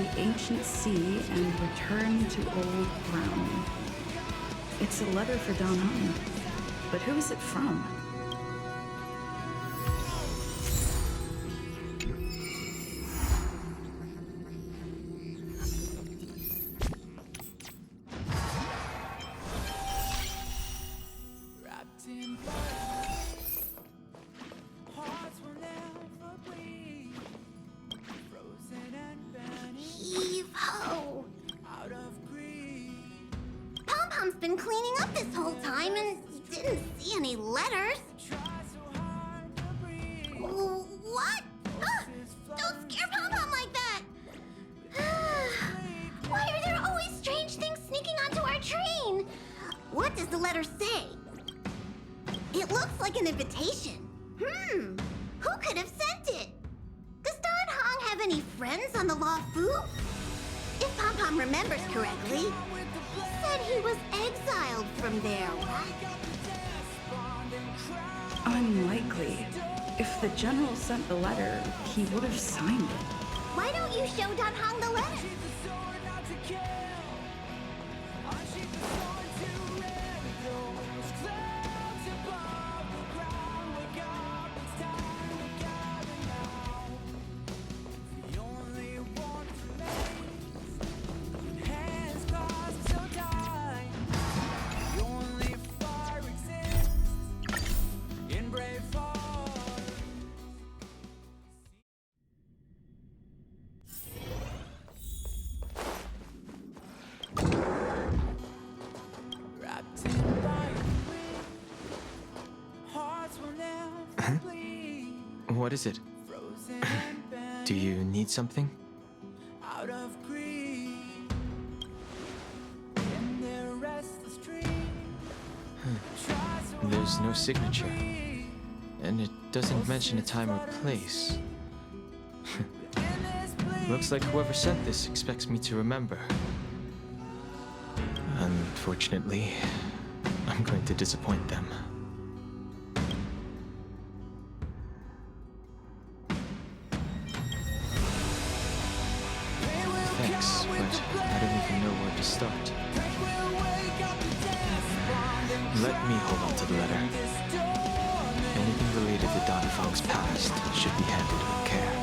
the ancient sea and return to old ground. It's a letter for Dan Heng, but who is it from? Heave-ho! Pom-Pom's been cleaning up this whole time and didn't see any letters. What? Don't scare Pom-Pom like that! Why are there always strange things sneaking onto our train? What does the letter say? It looks like an invitation. Who could have sent it? Does Dan Heng have any friends on the Luofu? If Pom-Pom remembers correctly, he said he was exiled from there, right? Unlikely. If the general sent the letter, he would have signed it. Why don't you show Dan Heng the letter? What is it? Do you need something? There's no signature, and it doesn't mention a time or place. Looks like whoever sent this expects me to remember. Unfortunately, I'm going to disappoint them. Thanks, but I don't even know where to start. Let me hold on to the letter. Anything related to Dan Heng's past should be handled with care.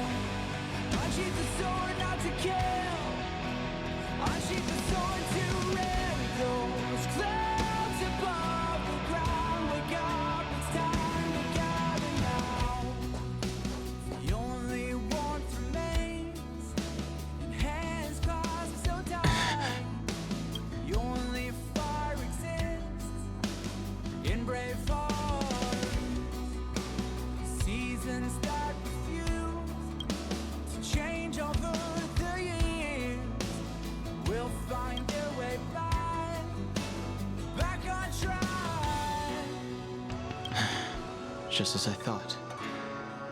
Just as I thought,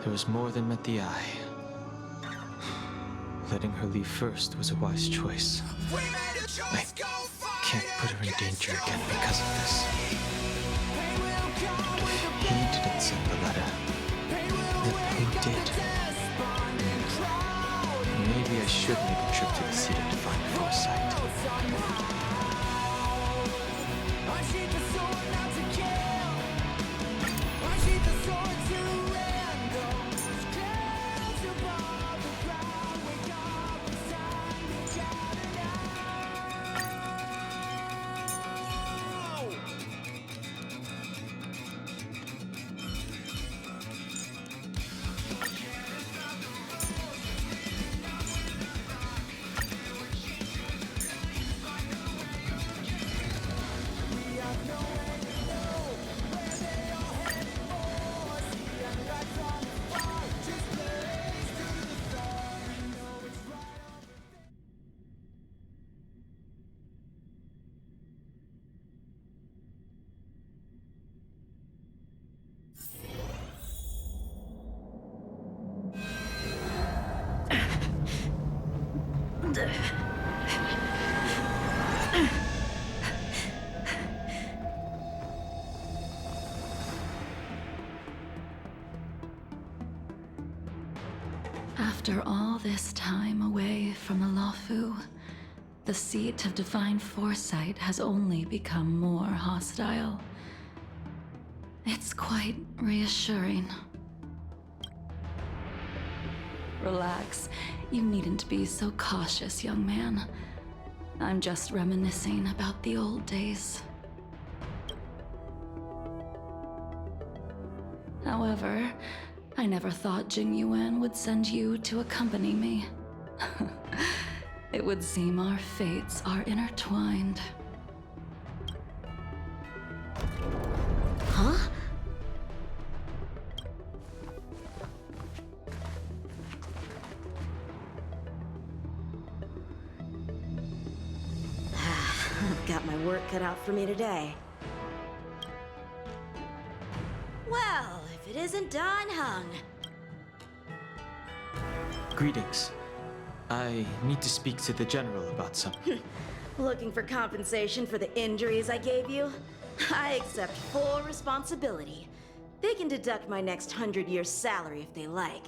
there was more than met the eye. Letting her leave first was a wise choice. I can't put her in danger again because of this. If he didn't send the letter, then who did? Maybe I should make a trip to the city to find foresight. After all this time away from the Luofu, the seat of divine foresight has only become more hostile. It's quite reassuring. Relax. You needn't be so cautious, young man. I'm just reminiscing about the old days. However, I never thought Jing Yuan would send you to accompany me. It would seem our fates are intertwined. Huh? I've got my work cut out for me today. Well, if it isn't Dan Heng. Greetings. I need to speak to the general about something. Looking for compensation for the injuries I gave you? I accept full responsibility. They can deduct my next 100 years' salary if they like.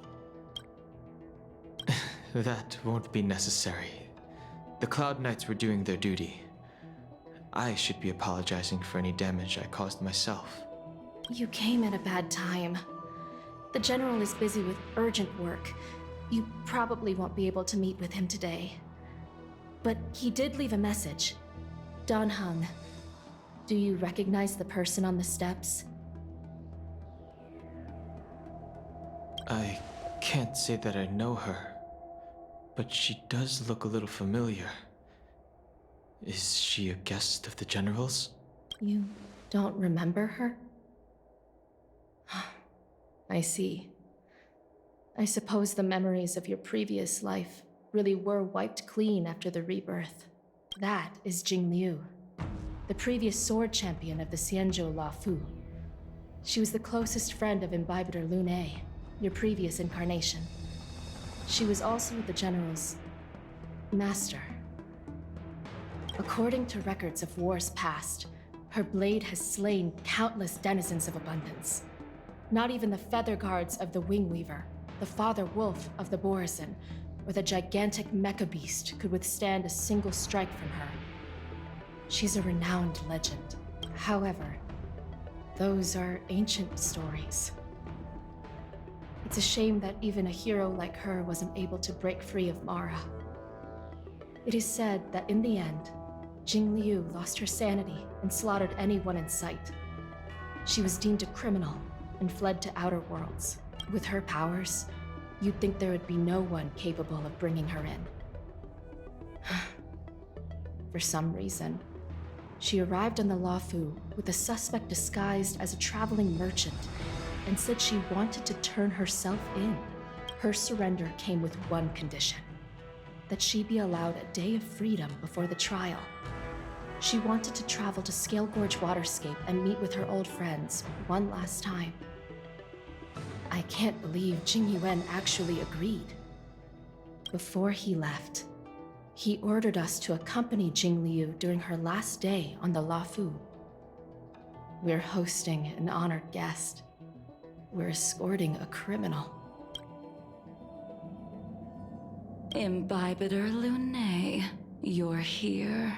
That won't be necessary. The Cloud Knights were doing their duty. I should be apologizing for any damage I caused myself. You came at a bad time. The General is busy with urgent work. You probably won't be able to meet with him today. But he did leave a message. Dan Heng. Do you recognize the person on the steps? I can't say that I know her, but she does look a little familiar. Is she a guest of the General's? You don't remember her? I see. I suppose the memories of your previous life really were wiped clean after the rebirth. That is Jing Liu, the previous sword champion of the xianzhouluofu. She was the closest friend of Imbibitor Lune, your previous incarnation. She was also the General's master. According to records of wars past, her blade has slain countless denizens of abundance. Not even the feather guards of the Wingweaver, the father wolf of the Borisin, or the gigantic mecha beast could withstand a single strike from her. She's a renowned legend. However, those are ancient stories. It's a shame that even a hero like her wasn't able to break free of Mara. It is said that in the end, Jing Liu lost her sanity and slaughtered anyone in sight. She was deemed a criminal and fled to outer worlds. With her powers, you'd think there would be no one capable of bringing her in. For some reason, she arrived on the Luofu with a suspect disguised as a traveling merchant and said she wanted to turn herself in. Her surrender came with one condition: that she be allowed a day of freedom before the trial. She wanted to travel to Scale Gorge Waterscape and meet with her old friends one last time. I can't believe Jing Yuan actually agreed. Before he left, he ordered us to accompany Jing Liu during her last day on the Luofu. We're hosting an honored guest. We're escorting a criminal. Imbibitor Lune, you're here.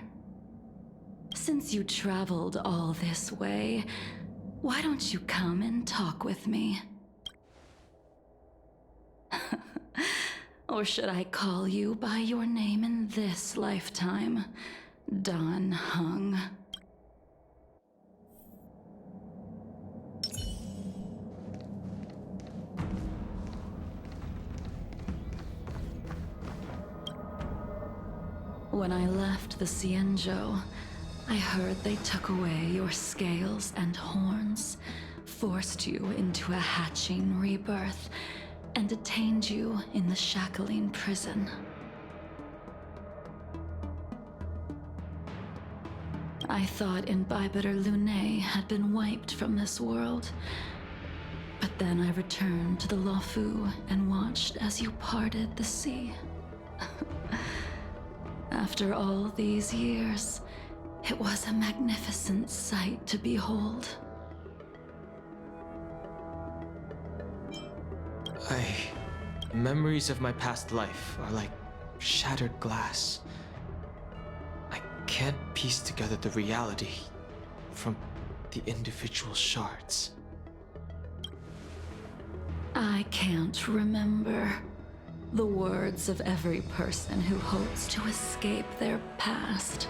Since you traveled all this way, why don't you come and talk with me? Or should I call you by your name in this lifetime, Dan Heng? When I left the Xianzhou, I heard they took away your scales and horns, forced you into a hatching rebirth, and detained you in the shackling prison. I thought Imbibitor Lune had been wiped from this world, but then I returned to the Luofu and watched as you parted the sea. After all these years, it was a magnificent sight to behold. Memories of my past life are like shattered glass. I can't piece together the reality from the individual shards. I can't remember the words of every person who hopes to escape their past.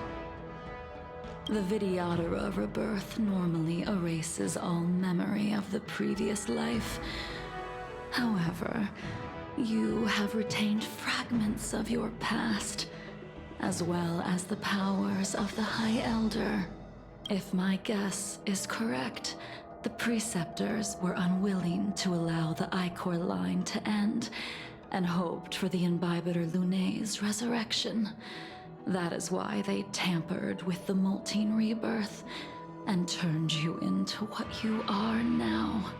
The Vidyadhara rebirth normally erases all memory of the previous life. However, you have retained fragments of your past, as well as the powers of the High Elder. If my guess is correct, the preceptors were unwilling to allow the Ichor line to end, and hoped for the Imbibiter Lunay's resurrection. That is why they tampered with the molting rebirth and turned you into what you are now.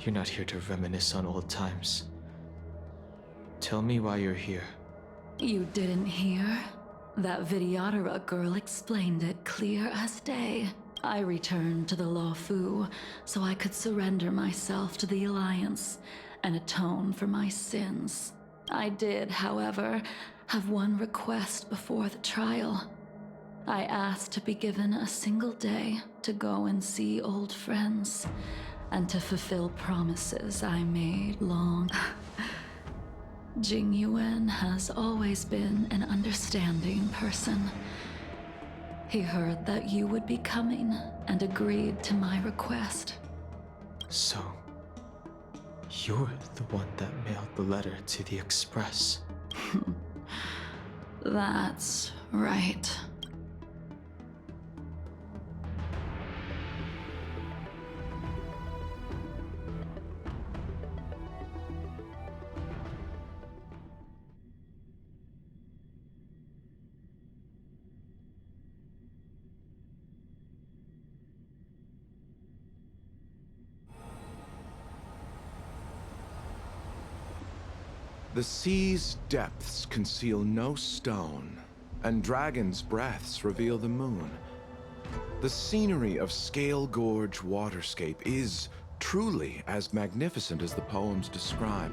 You're not here to reminisce on old times. Tell me why you're here. You didn't hear? That Vidyadhara girl explained it clear as day. I returned to the Luofu so I could surrender myself to the Alliance and atone for my sins. I did, however, have one request before the trial. I asked to be given a single day to go and see old friends, and to fulfill promises I made long. Jing Yuan has always been an understanding person. He heard that you would be coming and agreed to my request. So, you're the one that mailed the letter to the Express. That's right. The sea's depths conceal no stone, and dragons' breaths reveal the moon. The scenery of Scale Gorge Waterscape is truly as magnificent as the poems describe.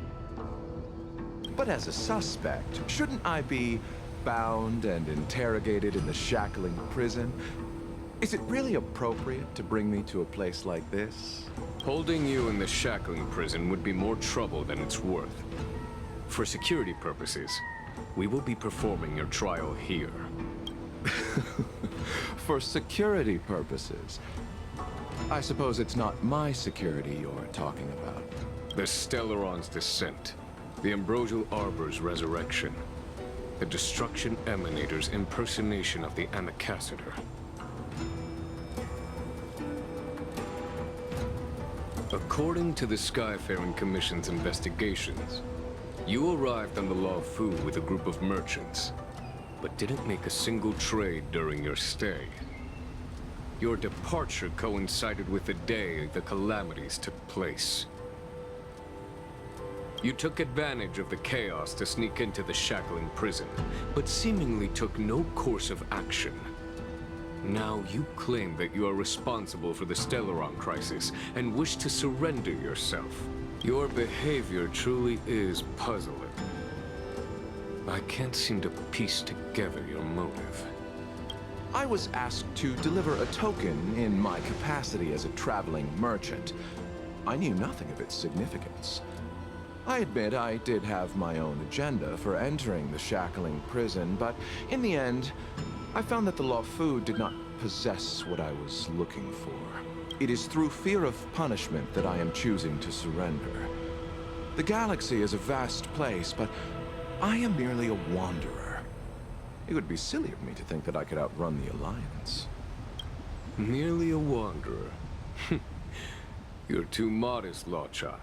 But as a suspect, shouldn't I be bound and interrogated in the shackling prison? Is it really appropriate to bring me to a place like this? Holding you in the shackling prison would be more trouble than it's worth. For security purposes, we will be performing your trial here. For security purposes? I suppose it's not my security you're talking about. The Stellaron's descent, the Ambrosial Arbor's resurrection, the Destruction Emanator's impersonation of the Amicassator. According to the Skyfaring Commission's investigations, you arrived on the Luofu with a group of merchants, but didn't make a single trade during your stay. Your departure coincided with the day the calamities took place. You took advantage of the chaos to sneak into the shackling prison, but seemingly took no course of action. Now you claim that you are responsible for the Stellaron crisis and wish to surrender yourself. Your behavior truly is puzzling. I can't seem to piece together your motive. I was asked to deliver a token in my capacity as a traveling merchant. I knew nothing of its significance. I admit I did have my own agenda for entering the shackling prison, but in the end, I found that the Luofu did not possess what I was looking for. It is through fear of punishment that I am choosing to surrender. The galaxy is a vast place, but I am merely a wanderer. It would be silly of me to think that I could outrun the Alliance. Merely a wanderer? You're too modest, Locha.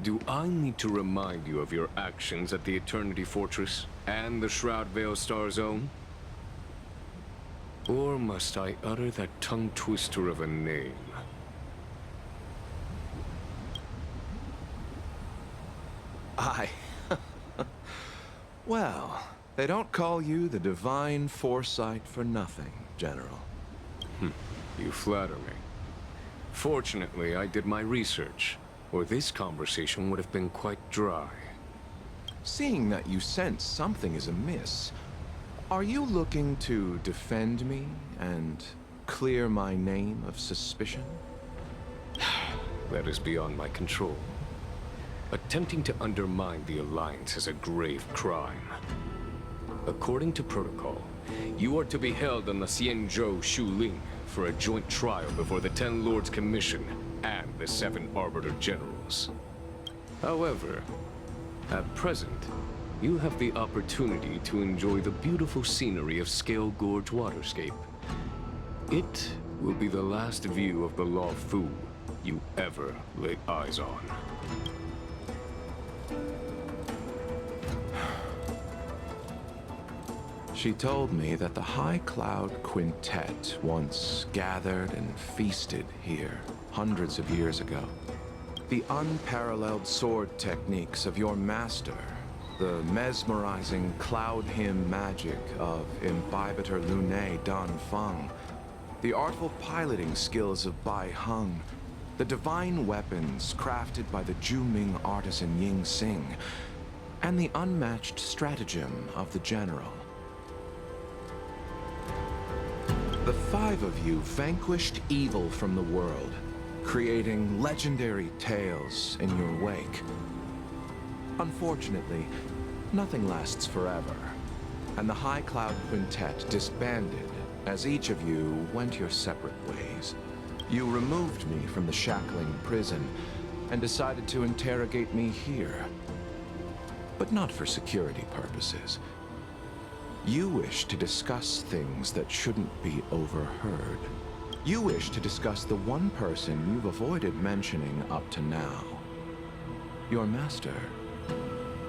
Do I need to remind you of your actions at the Eternity Fortress and the Shroud Veil Star Zone? Or must I utter that tongue-twister of a name? Well, they don't call you the Divine Foresight for nothing, General. You flatter me. Fortunately, I did my research, or this conversation would have been quite dry. Seeing that you sense something is amiss, are you looking to defend me and clear my name of suspicion? That is beyond my control. Attempting to undermine the Alliance is a grave crime. According to protocol, you are to be held on the xianzhouluofu for a joint trial before the 10 Lords Commission and the 7 Arbiter Generals. However, at present, you have the opportunity to enjoy the beautiful scenery of Scale Gorge Waterscape. It will be the last view of the Luofu you ever lay eyes on. She told me that the High Cloud Quintet once gathered and feasted here hundreds of years ago. The unparalleled sword techniques of your master, the mesmerizing cloud hymn magic of Imbibitor Lunae Dan Feng, the artful piloting skills of Bai Heng, the divine weapons crafted by the Juming artisan Ying Xing, and the unmatched stratagem of the general. The 5 of you vanquished evil from the world, creating legendary tales in your wake. Unfortunately, nothing lasts forever, and the High Cloud Quintet disbanded as each of you went your separate ways. You removed me from the shackling prison and decided to interrogate me here. But not for security purposes. You wish to discuss things that shouldn't be overheard. You wish to discuss the one person you've avoided mentioning up to now. Your master,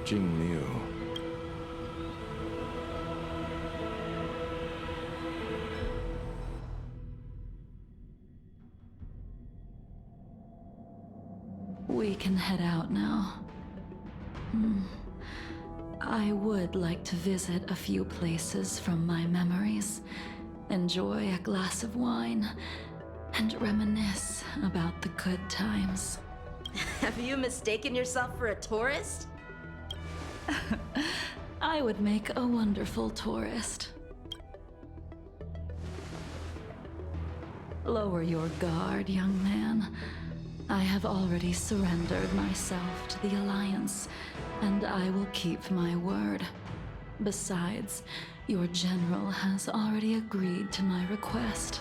Jing Liu. We can head out now. I would like to visit a few places from my memories, enjoy a glass of wine, and reminisce about the good times. Have you mistaken yourself for a tourist? I would make a wonderful tourist. Lower your guard, young man. I have already surrendered myself to the Alliance, and I will keep my word. Besides, your general has already agreed to my request.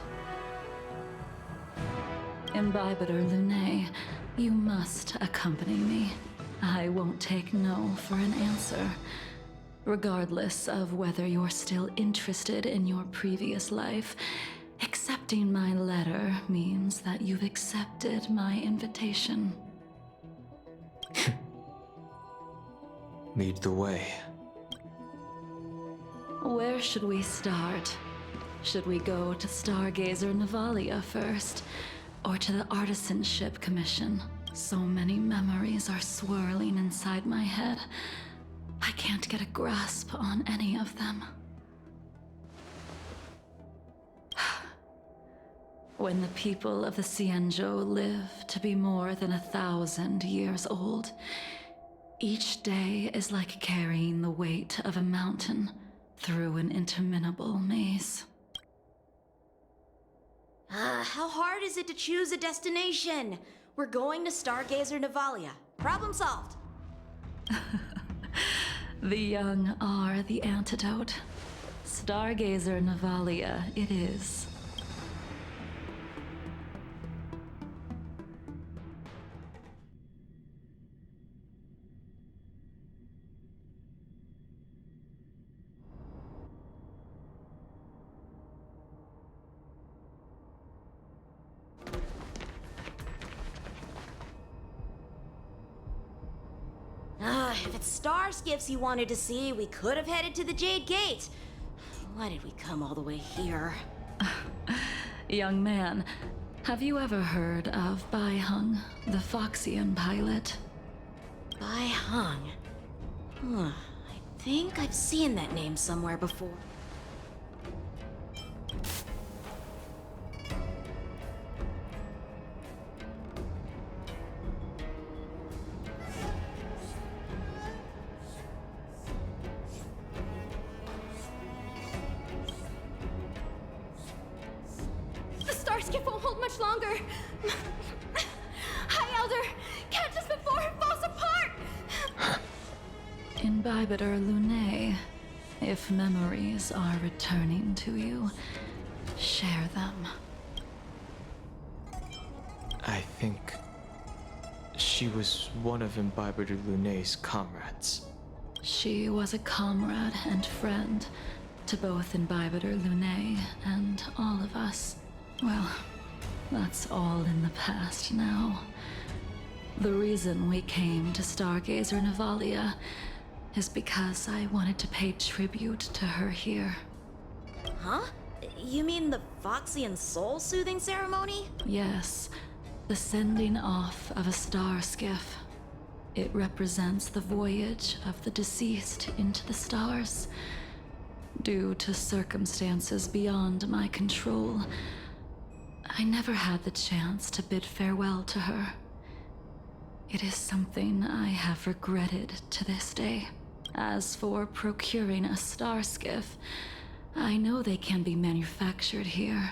Imbibitor Lunae, you must accompany me. I won't take no for an answer, regardless of whether you're still interested in your previous life. Accepting my letter means that you've accepted my invitation. Lead the way. Where should we start? Should we go to Stargazer Navalia first, or to the Artisanship Commission? So many memories are swirling inside my head. I can't get a grasp on any of them. When the people of the Xianzhou live to be more than 1,000 years old, each day is like carrying the weight of a mountain through an interminable maze. How hard is it to choose a destination? We're going to Stargazer Navalia. Problem solved. The young are the antidote. Stargazer Navalia it is. If it's star skiffs you wanted to see, we could have headed to the Jade Gate. Why did we come all the way here? Young man, have you ever heard of Bai Heng, the Foxian pilot? Bai Heng. I think I've seen that name somewhere before. longer. High Elder, catch us before it falls apart! Imbibitor Lunae, if memories are returning to you, share them. I think she was one of Imbibitor Lunae's comrades. She was a comrade and friend to both Imbibitor Lunae and all of us. Well, that's all in the past now. The reason we came to Stargazer Navalia is because I wanted to pay tribute to her here. Huh? You mean the Foxian soul-soothing ceremony? Yes, the sending off of a star skiff. It represents the voyage of the deceased into the stars. Due to circumstances beyond my control, I never had the chance to bid farewell to her. It is something I have regretted to this day. As for procuring a star skiff, I know they can be manufactured here,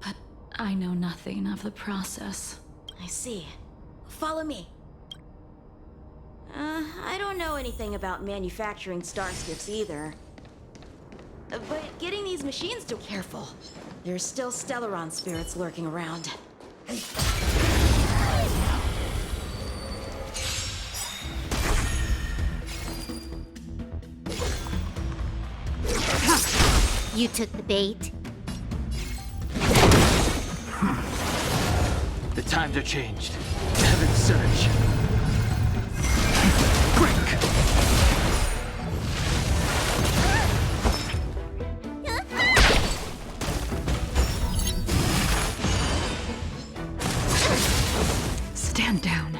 but I know nothing of the process. I see. Follow me. I don't know anything about manufacturing starskiffs either. But getting these machines to... Careful. There's still Stellaron spirits lurking around. You took the bait. The times are changed. Heaven surge. Quick! Stand down.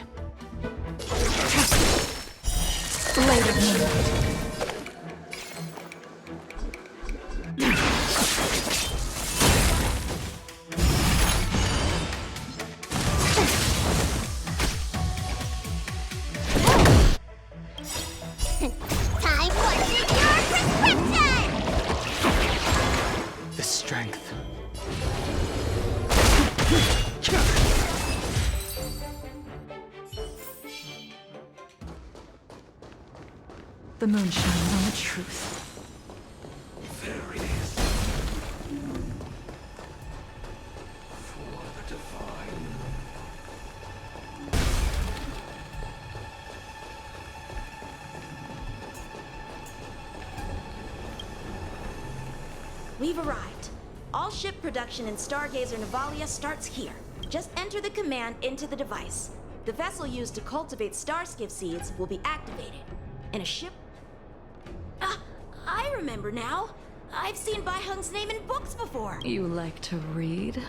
Later, me. Time for your prescription! The strength. The moon shines on the truth. There it is. For the divine. We've arrived. All ship production in Stargazer Navalia starts here. Just enter the command into the device. The vessel used to cultivate starskiff seeds will be activated. And a ship... I remember now. I've seen Bai Heng's name in books before. You like to read?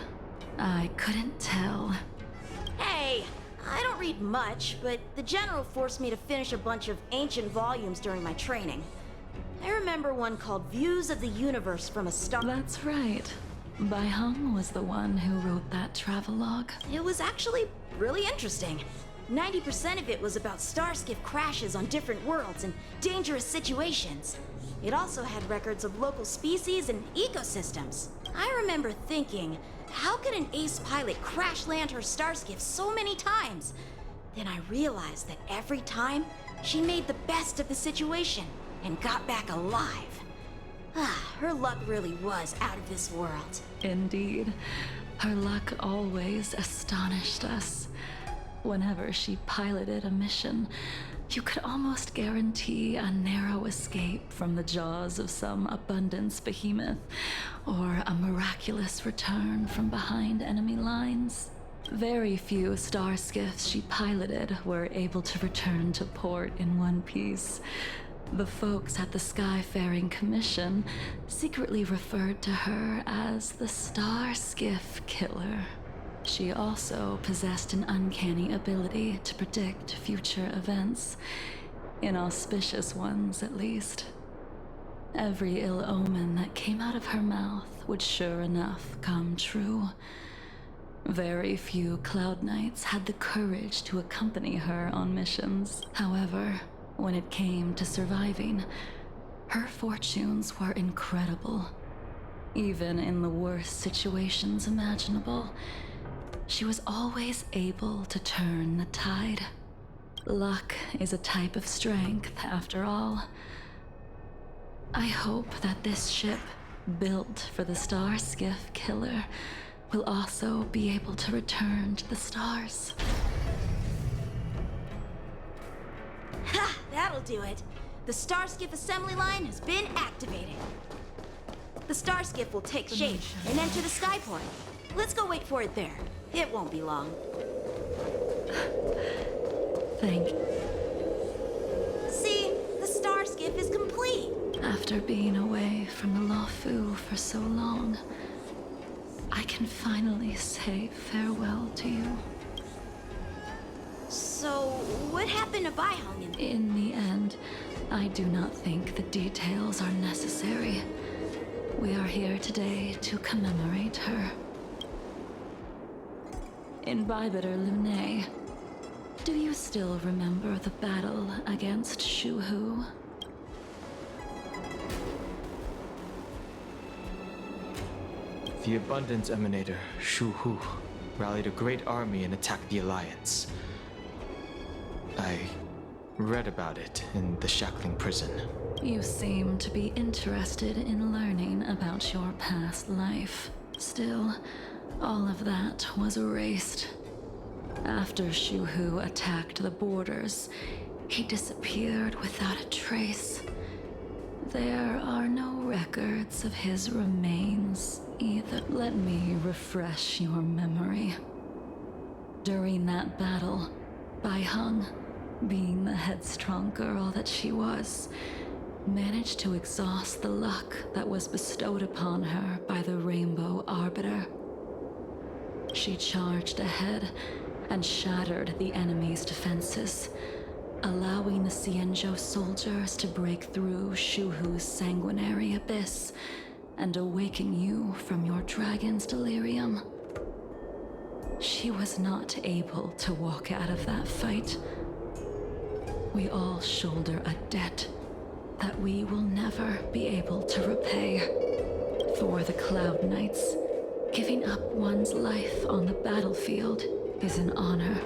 I couldn't tell. Hey, I don't read much, but the General forced me to finish a bunch of ancient volumes during my training. I remember one called Views of the Universe from a Star... That's right. Bai Heng was the one who wrote that travelogue. It was actually really interesting. 90% of it was about starskiff crashes on different worlds and dangerous situations. It also had records of local species and ecosystems. I remember thinking, how could an ace pilot crash land her starskiff so many times? Then I realized that every time, she made the best of the situation and got back alive. Her luck really was out of this world. Indeed. Her luck always astonished us. Whenever she piloted a mission, you could almost guarantee a narrow escape from the jaws of some abundance behemoth, or a miraculous return from behind enemy lines. Very few starskiffs she piloted were able to return to port in one piece. The folks at the Skyfaring Commission secretly referred to her as the Starskiff Killer. She also possessed an uncanny ability to predict future events, inauspicious ones at least. Every ill omen that came out of her mouth would sure enough come true. Very few Cloud Knights had the courage to accompany her on missions. However, when it came to surviving, her fortunes were incredible. Even in the worst situations imaginable, she was always able to turn the tide. Luck is a type of strength, after all. I hope that this ship, built for the star skiff killer, will also be able to return to the stars. Ha! That'll do it. The Starskiff assembly line has been activated. The Starskiff will take shape and enter the skyport. Let's go wait for it there. It won't be long. Thank you. See? The Starskiff is complete. After being away from the Luofu for so long, I can finally say farewell to you. So, what happened to Bai Heng In the end, I do not think the details are necessary. We are here today to commemorate her. In Bybiter Lunay, do you still remember the battle against Shuhu? The Abundance Emanator, Shuhu, rallied a great army and attacked the Alliance. I read about it in the shackling prison. You seem to be interested in learning about your past life. Still, all of that was erased. After Shuhu attacked the borders, he disappeared without a trace. There are no records of his remains either. Let me refresh your memory. During that battle, Bai Heng, being the headstrong girl that she was, managed to exhaust the luck that was bestowed upon her by the Rainbow Arbiter. She charged ahead and shattered the enemy's defenses, allowing the Xianzhou soldiers to break through Shuhu's sanguinary abyss and awaken you from your dragon's delirium. She was not able to walk out of that fight. We all shoulder a debt that we will never be able to repay. For the Cloud Knights, giving up one's life on the battlefield is an honor.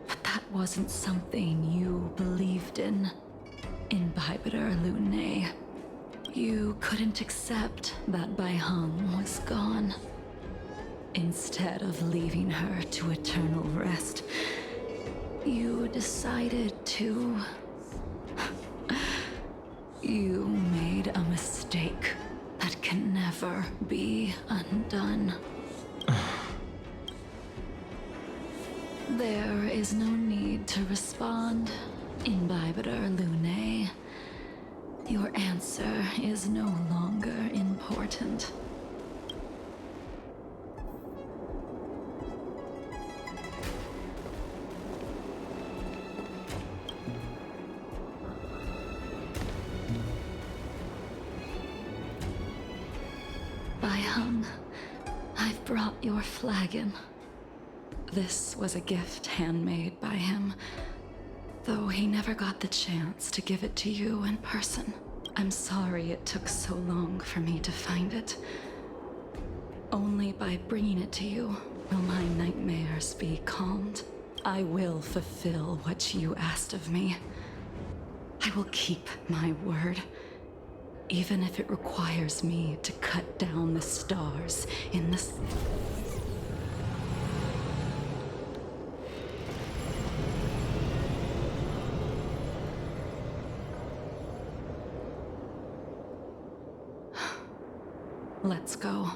But that wasn't something you believed in Bybiter Lunay. You couldn't accept that Bai Heng was gone. Instead of leaving her to eternal rest, you decided to... You made a mistake that can never be undone. There is no need to respond, Bybiter Lunay. Your answer is no longer important. Bai Heng, I've brought your flagon. This was a gift handmade by him, though he never got the chance to give it to you in person. I'm sorry it took so long for me to find it. Only by bringing it to you will my nightmares be calmed. I will fulfill what you asked of me. I will keep my word, even if it requires me to cut down the stars in the... Let's go.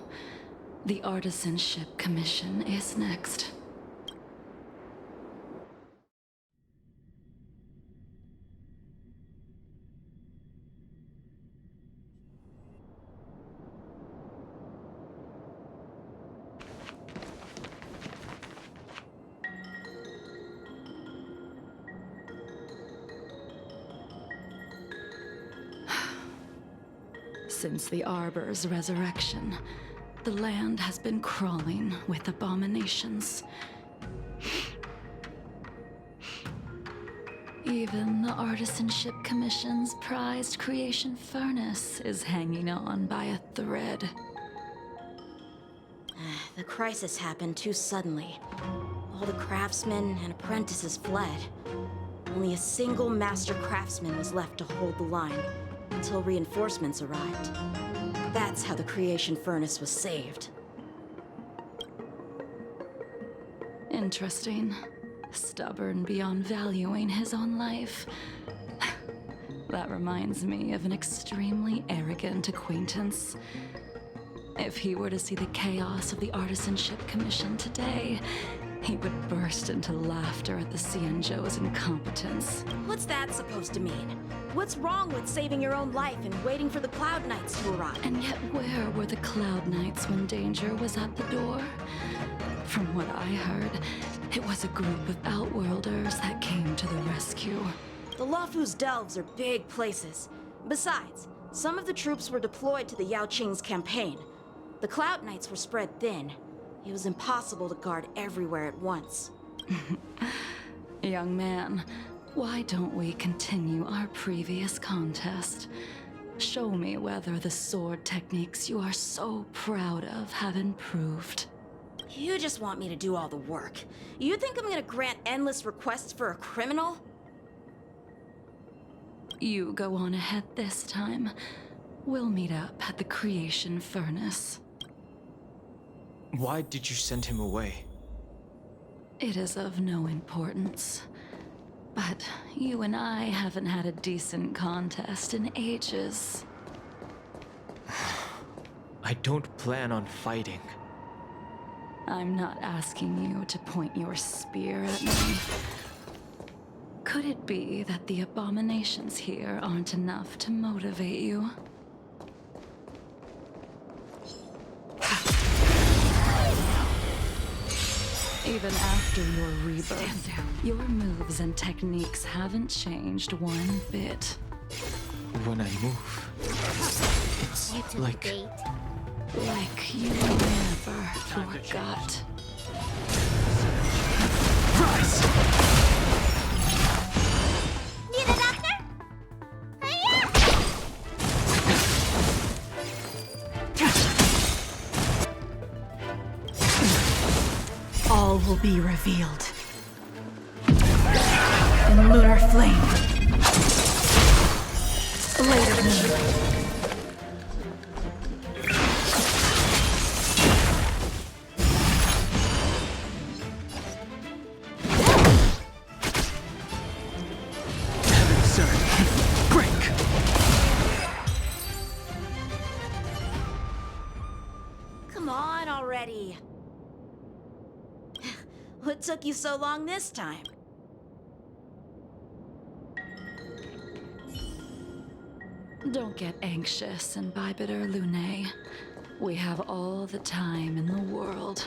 The artisanship commission is next. Since the Arbor's resurrection, the land has been crawling with abominations. Even the Artisanship Commission's prized creation furnace is hanging on by a thread. The crisis happened too suddenly. All the craftsmen and apprentices fled. Only a single master craftsman was left to hold the line until reinforcements arrived. That's how the creation furnace was saved. Interesting. Stubborn beyond valuing his own life. That reminds me of an extremely arrogant acquaintance. If he were to see the chaos of the Artisanship Commission today, he would burst into laughter at the xianzhou's incompetence. What's that supposed to mean? What's wrong with saving your own life and waiting for the Cloud Knights to arrive? And yet where were the Cloud Knights when danger was at the door? From what I heard, it was a group of outworlders that came to the rescue. The Luofu's delves are big places. Besides, some of the troops were deployed to the Yao Qing's campaign. The Cloud Knights were spread thin. It was impossible to guard everywhere at once. Young man, why don't we continue our previous contest? Show me whether the sword techniques you are so proud of have improved. You just want me to do all the work. You think I'm gonna grant endless requests for a criminal? You go on ahead this time. We'll meet up at the creation furnace. Why did you send him away? It is of no importance. But you and I haven't had a decent contest in ages. I don't plan on fighting. I'm not asking you to point your spear at me. Could it be that the abominations here aren't enough to motivate you? Even after your rebirth, your moves and techniques haven't changed one bit. When I move, it's You took like... bait. Like you never forgot. Rise! Need a doctor? Hiya! All will be revealed. In lunar flame. Later moon. Come on already. What took you so long this time? Don't get anxious, Imbibiter Lunae. We have all the time in the world.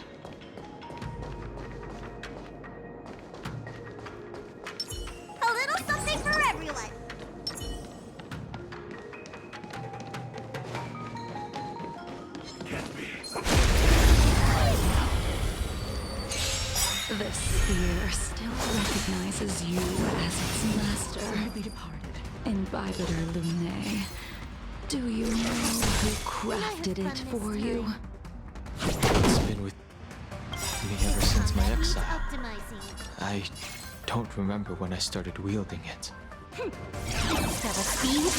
A little something for everyone. This spear still recognizes you as its master. Be departed. Imbibiter Lunae. Do you know who crafted it for you? It's been with me ever since my exile. Optimizing. I don't remember when I started wielding it. Have a speed?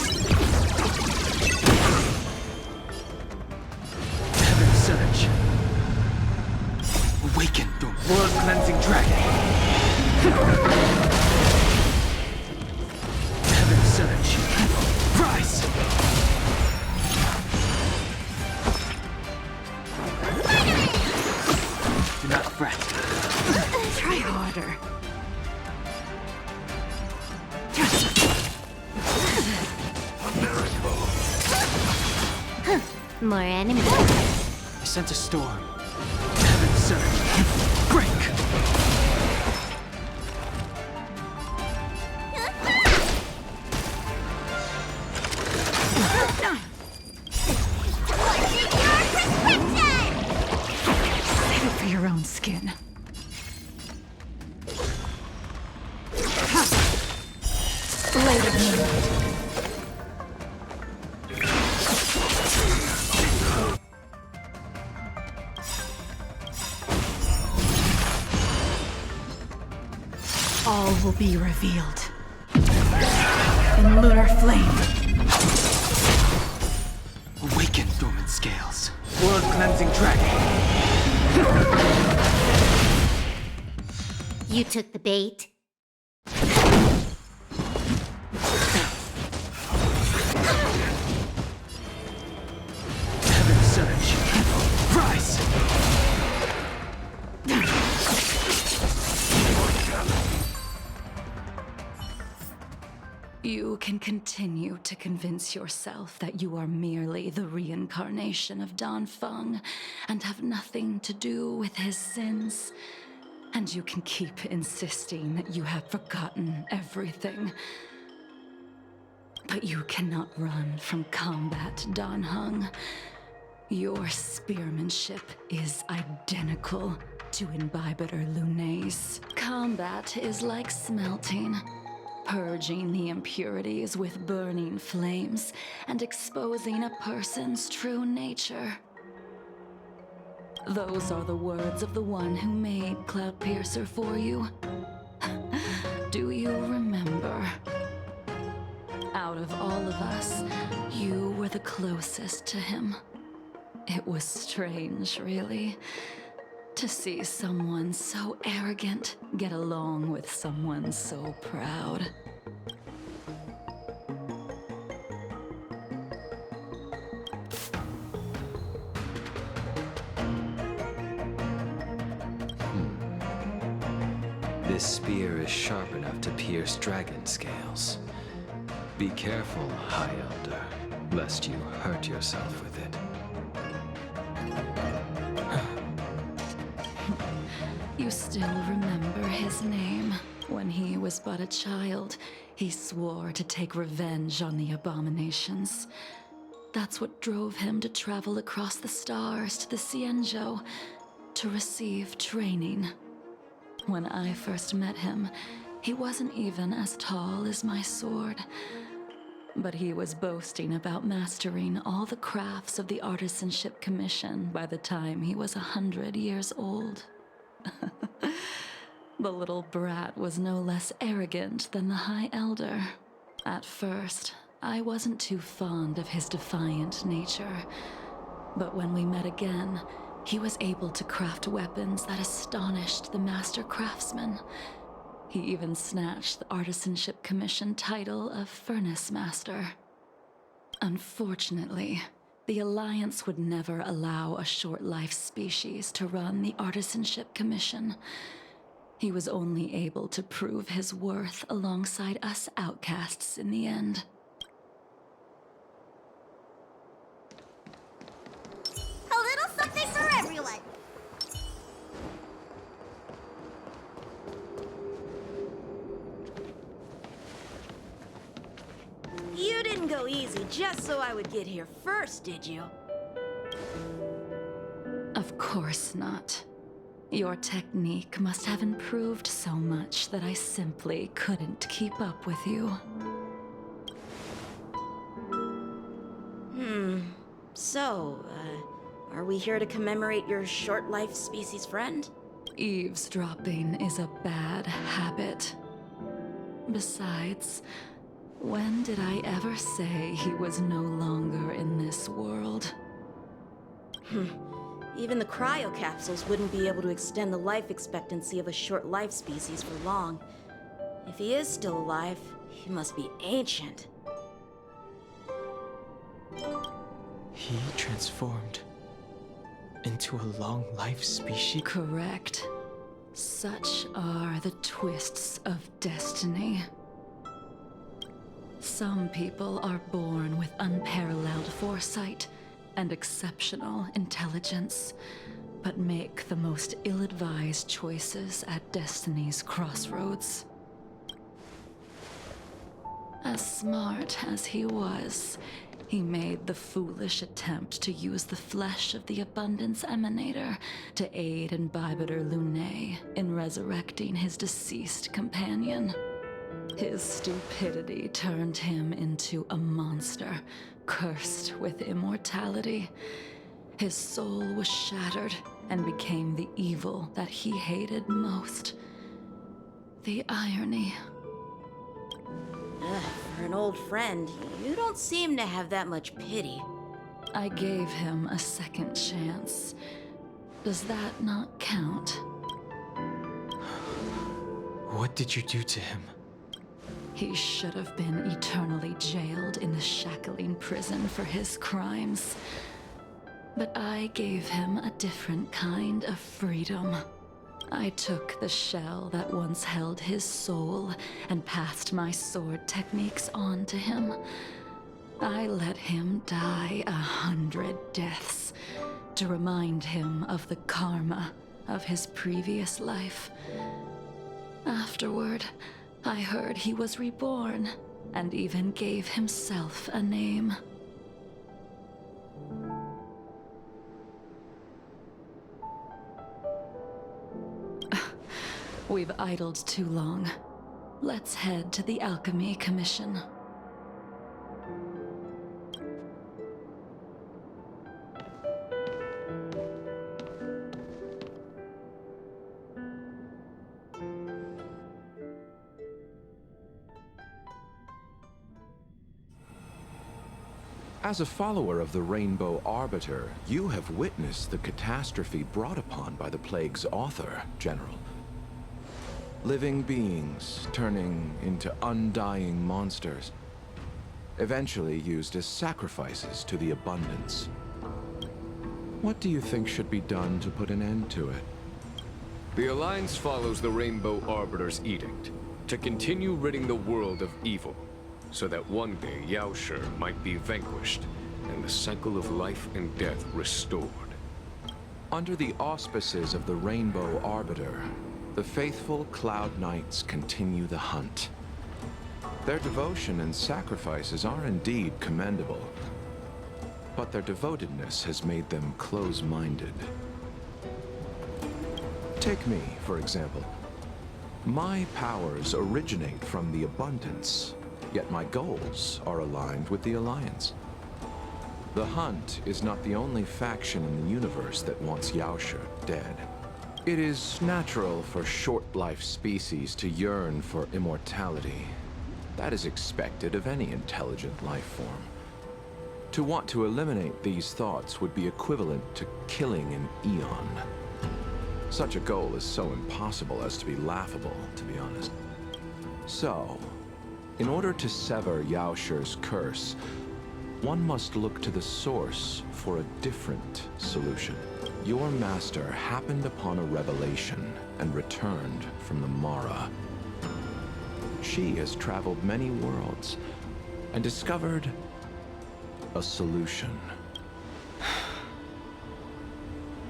Heaven Surge! Awaken the world-cleansing dragon! Heaven Surge! Rise! Do not fret. Try harder. More enemies. I sent a storm. Heaven Surge! Break! Save it for your own skin. Later moon. all will be revealed. In lunar flame. Awaken, dormant scales. World-cleansing dragon. You took the bait. Heaven surge. Rise! You can continue to convince yourself that you are merely the reincarnation of Dan Feng and have nothing to do with his sins. And you can keep insisting that you have forgotten everything. But you cannot run from combat, Dan Heng. Your spearmanship is identical to Imbibitor Lunay's. Combat is like smelting, purging the impurities with burning flames and exposing a person's true nature. Those are the words of the one who made Cloudpiercer for you. Do you remember? Out of all of us, you were the closest to him. It was strange, really, to see someone so arrogant get along with someone so proud. This spear is sharp enough to pierce dragon scales. Be careful, High Elder, lest you hurt yourself with it. You still remember his name. When he was but a child, he swore to take revenge on the abominations. That's what drove him to travel across the stars to the Xianzhou to receive training. When I first met him, he wasn't even as tall as my sword. But he was boasting about mastering all the crafts of the Artisanship Commission by the time he was 100 years old. The little brat was no less arrogant than the High Elder. At first, I wasn't too fond of his defiant nature. But when we met again, he was able to craft weapons that astonished the master craftsmen. He even snatched the Artisanship Commission title of Furnace Master. Unfortunately, the Alliance would never allow a short-life species to run the Artisanship Commission. He was only able to prove his worth alongside us outcasts in the end. A little something for everyone. You didn't go easy just so I would get here first, did you? Of course not. Your technique must have improved so much that I simply couldn't keep up with you. So, are we here to commemorate your short-life species friend? Eavesdropping is a bad habit. Besides, when did I ever say he was no longer in this world? Even the cryocapsules wouldn't be able to extend the life expectancy of a short-life species for long. If he is still alive, he must be ancient. He transformed into a long-life species? Correct. Such are the twists of destiny. Some people are born with unparalleled foresight and exceptional intelligence, but make the most ill-advised choices at destiny's crossroads. As smart as he was, he made the foolish attempt to use the flesh of the Abundance Emanator to aid Imbibitor Lunay in resurrecting his deceased companion. His stupidity turned him into a monster, cursed with immortality. His soul was shattered and became the evil that he hated most. The irony. For an old friend, you don't seem to have that much pity. I gave him a second chance. Does that not count? What did you do to him? He should have been eternally jailed in the shackling prison for his crimes. But I gave him a different kind of freedom. I took the shell that once held his soul and passed my sword techniques on to him. I let him die 100 deaths to remind him of the karma of his previous life. Afterward, I heard he was reborn and even gave himself a name. We've idled too long. Let's head to the Alchemy Commission. As a follower of the Rainbow Arbiter, you have witnessed the catastrophe brought upon by the plague's author, General. Living beings turning into undying monsters, eventually used as sacrifices to the abundance. What do you think should be done to put an end to it? The Alliance follows the Rainbow Arbiter's edict to continue ridding the world of evil, so that one day Yaoshi might be vanquished and the cycle of life and death restored. Under the auspices of the Rainbow Arbiter, the faithful Cloud Knights continue the hunt. Their devotion and sacrifices are indeed commendable, but their devotedness has made them close-minded. Take me, for example. My powers originate from the abundance, yet my goals are aligned with the Alliance. The Hunt is not the only faction in the universe that wants Yaoshi dead. It is natural for short-life species to yearn for immortality. That is expected of any intelligent life form. To want to eliminate these thoughts would be equivalent to killing an eon. Such a goal is so impossible as to be laughable, to be honest. So, in order to sever Yaoshi's curse, one must look to the source for a different solution. Your master happened upon a revelation and returned from the Mara. She has traveled many worlds and discovered a solution.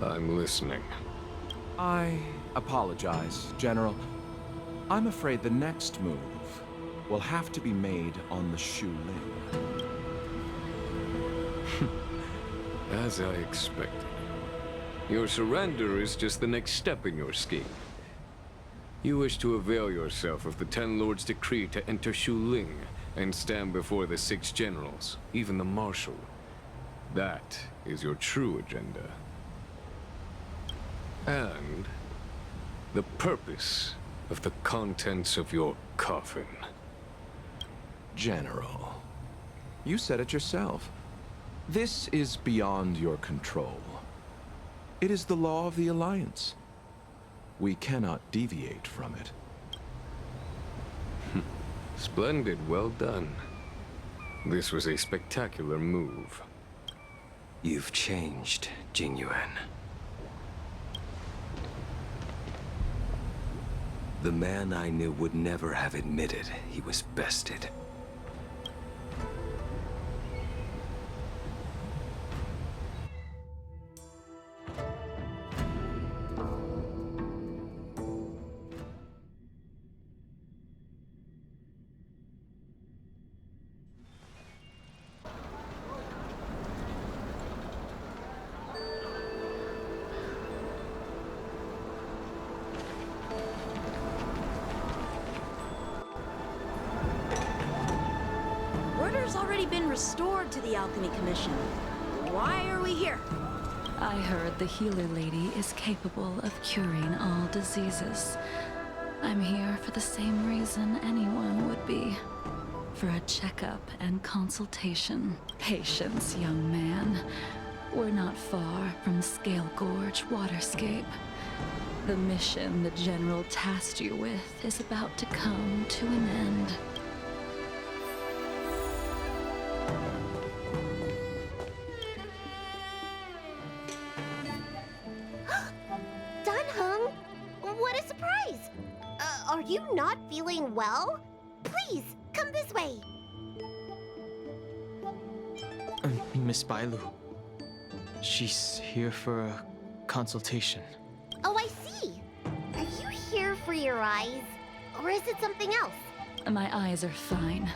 I'm listening. I apologize, General. I'm afraid the next move will have to be made on the Shu Ling. As I expected. Your surrender is just the next step in your scheme. You wish to avail yourself of the Ten Lords' decree to enter Shu Ling and stand before the 6 generals, even the Marshal. That is your true agenda. And the purpose of the contents of your coffin. General, you said it yourself. This is beyond your control. It is the law of the Alliance. We cannot deviate from it. Splendid, well done. This was a spectacular move. You've changed, Jingyuan. The man I knew would never have admitted he was bested. Order's already been restored to the Alchemy Commission. Why are we here? I heard the healer lady is capable of curing all diseases. I'm here for the same reason anyone would be. For a checkup and consultation. Patience, young man. We're not far from Scale Gorge waterscape. The mission the General tasked you with is about to come to an end. Dan Heng, what a surprise! Are you not feeling well? Please, come this way. Miss Bailu. She's here for a consultation. Oh, I see. Are you here for your eyes? Or is it something else? My eyes are fine.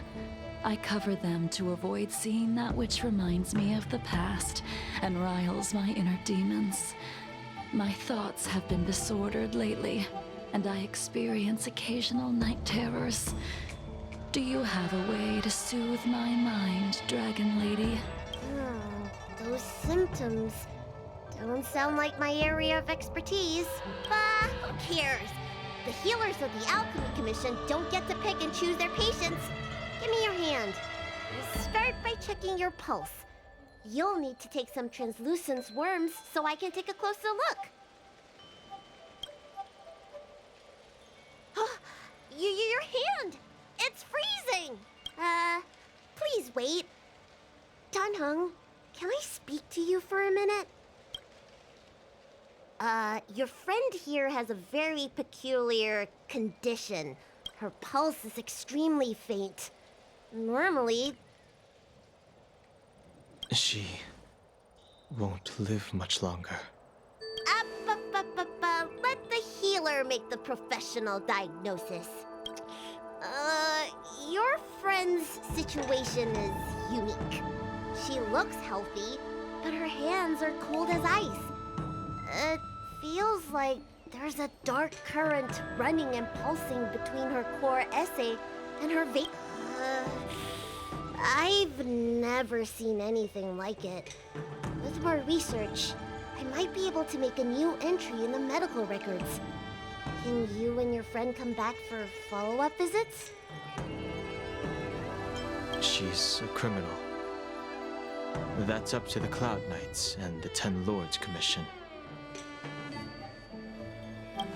I cover them to avoid seeing that which reminds me of the past and riles my inner demons. My thoughts have been disordered lately, and I experience occasional night terrors. Do you have a way to soothe my mind, Dragon Lady? Those symptoms don't sound like my area of expertise. But who cares? The healers of the Alchemy Commission don't get to pick and choose their patients. Give me your hand. We'll start by checking your pulse. You'll need to take some translucent worms so I can take a closer look. Your hand! It's freezing! Please wait. Dan Heng, can I speak to you for a minute? Your friend here has a very peculiar condition. Her pulse is extremely faint. Normally... She won't live much longer. Let the healer make the professional diagnosis. Your friend's situation is unique. She looks healthy, but her hands are cold as ice. It feels like there's a dark current running and pulsing between her core Est and her vein. I've never seen anything like it. With more research, I might be able to make a new entry in the medical records. Can you and your friend come back for follow-up visits? She's a criminal. That's up to the Cloud Knights and the Ten Lords Commission.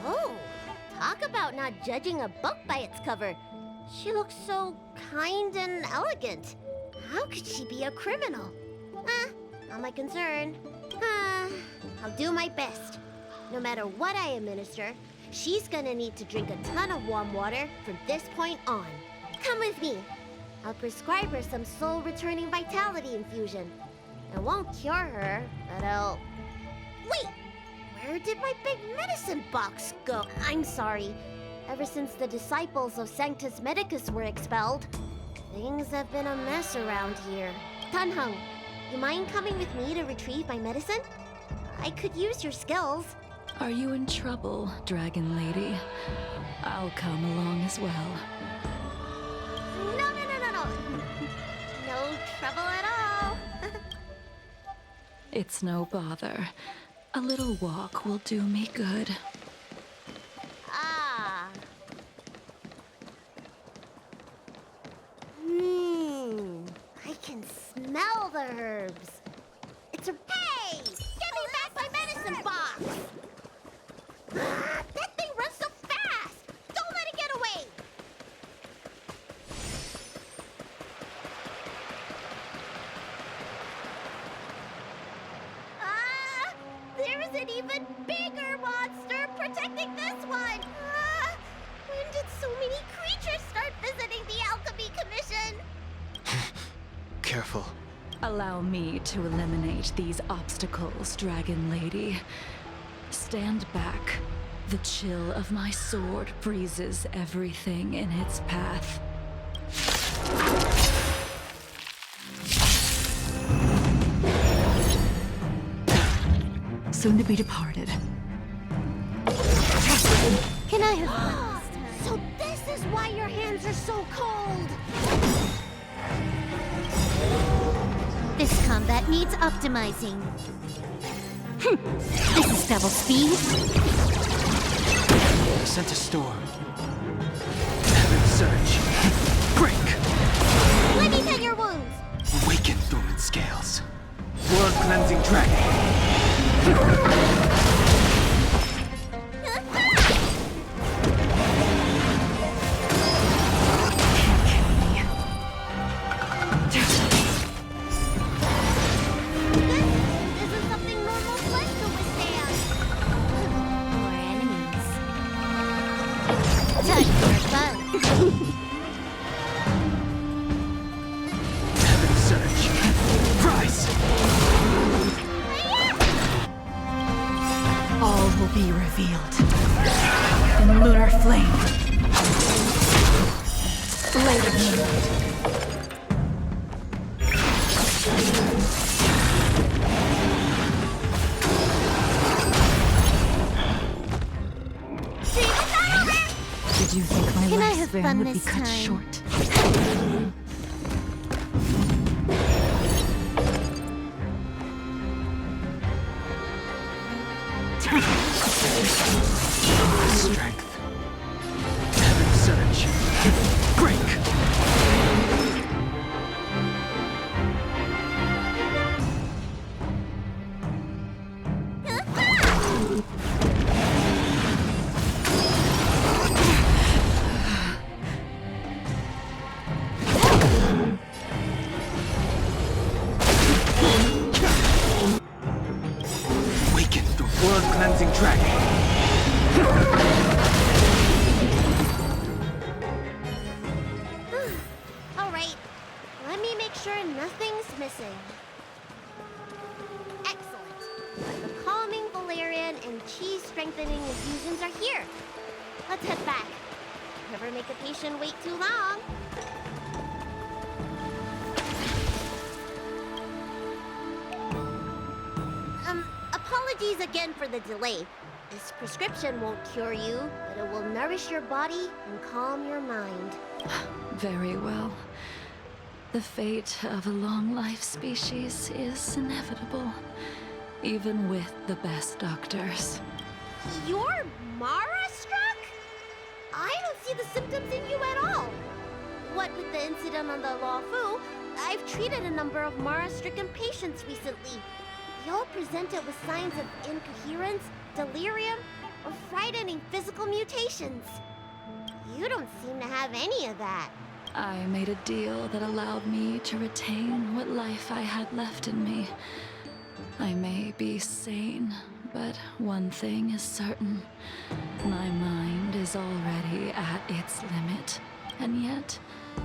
Oh, talk about not judging a book by its cover. She looks so kind and elegant. How could she be a criminal? Not my concern. I'll do my best. No matter what I administer, she's gonna need to drink a ton of warm water from this point on. Come with me. I'll prescribe her some soul-returning vitality infusion. It won't cure her, but I'll... Wait! Where did my big medicine box go? I'm sorry. Ever since the disciples of Sanctus Medicus were expelled, things have been a mess around here. Dan Heng, you mind coming with me to retrieve my medicine? I could use your skills. Are you in trouble, Dragon Lady? I'll come along as well. No. No trouble at all. It's no bother. A little walk will do me good. I can smell the herbs. It's a... Hey! Give me back my medicine box! That thing runs so fast! Don't let it get away! There's an even bigger monster protecting this one! When did so many creatures start visiting the Alchemy Commission? Careful. Allow me to eliminate these obstacles, Dragon Lady. Stand back. The chill of my sword freezes everything in its path. Soon to be departed. Can I have... So this is why your hands are so cold! This combat needs optimizing. This is double speed. I sent a storm. blade of moonlight. Did you think my Can I have lifespan fun would be this cut time? short? Strength. Heaven surge. Break! Awaken the blood-cleansing dragon. Alright, let me make sure nothing's missing. Excellent. The calming valerian and chi strengthening infusions are here. Let's head back. Never make a patient wait too long. Apologies again for the delay. This prescription won't cure you, but it will nourish your body and calm your mind. Very well. The fate of a long-life species is inevitable, even with the best doctors. You're Mara-struck? I don't see the symptoms in you at all. What with the incident on the Luofu, I've treated a number of Mara-stricken patients recently. They all presented with signs of incoherence, delirium, or frightening physical mutations. You don't seem to have any of that. I made a deal that allowed me to retain what life I had left in me. I may be sane, but one thing is certain. My mind is already at its limit, and yet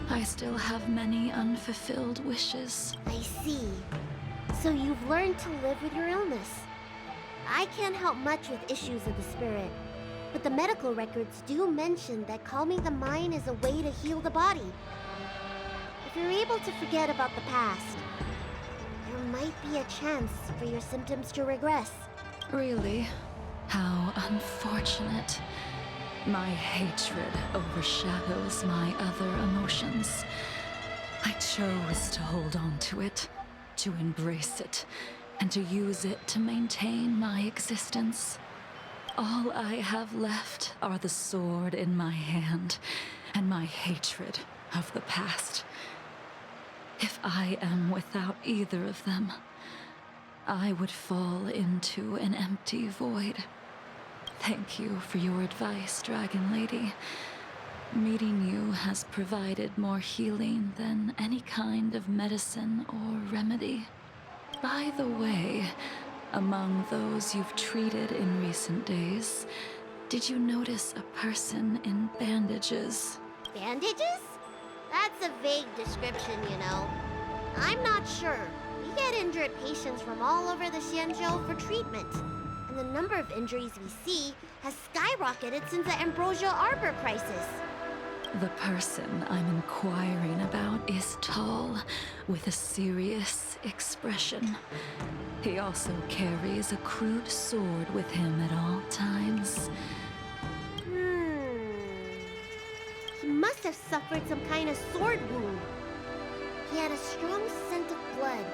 I still have many unfulfilled wishes. I see. So you've learned to live with your illness. I can't help much with issues of the spirit, but the medical records do mention that calming the mind is a way to heal the body. If you're able to forget about the past, there might be a chance for your symptoms to regress. Really? How unfortunate. My hatred overshadows my other emotions. I chose to hold on to it, to embrace it, and to use it to maintain my existence. All I have left are the sword in my hand and my hatred of the past. If I am without either of them, I would fall into an empty void. Thank you for your advice, Dragon Lady. Meeting you has provided more healing than any kind of medicine or remedy. By the way, among those you've treated in recent days, did you notice a person in bandages? Bandages? That's a vague description, you know. I'm not sure. We get injured patients from all over the Xianzhou for treatment. And the number of injuries we see has skyrocketed since the Ambrosial Arbor crisis. The person I'm inquiring about is tall, with a serious expression. He also carries a crude sword with him at all times. He must have suffered some kind of sword wound. He had a strong scent of blood.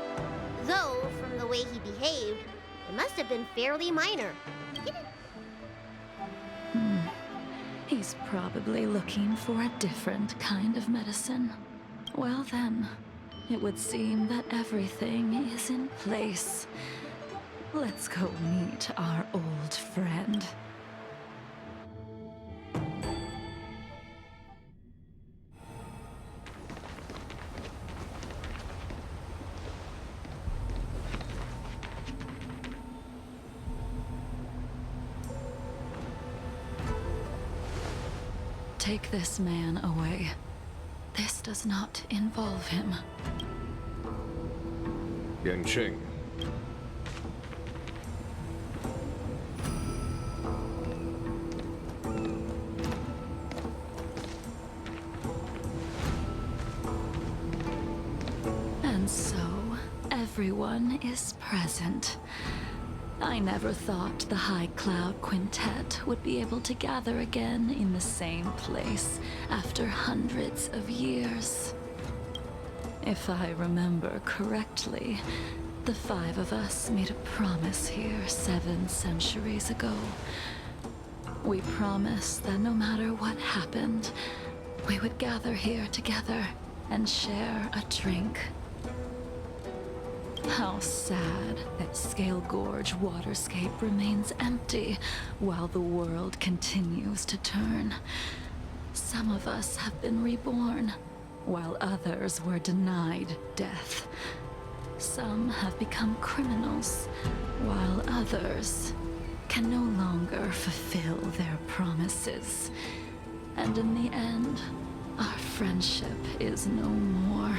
Though, from the way he behaved, it must have been fairly minor. He's probably looking for a different kind of medicine. Well then, it would seem that everything is in place. Let's go meet our old friend. Take this man away. This does not involve him. Yanqing. And so, everyone is present. I never thought the High Cloud Quintet would be able to gather again in the same place after hundreds of years. If I remember correctly, the 5 of us made a promise here 7 centuries ago. We promised that no matter what happened, we would gather here together and share a drink. How sad that Scale Gorge waterscape remains empty while the world continues to turn. Some of us have been reborn, while others were denied death. Some have become criminals, while others can no longer fulfill their promises. And in the end, our friendship is no more.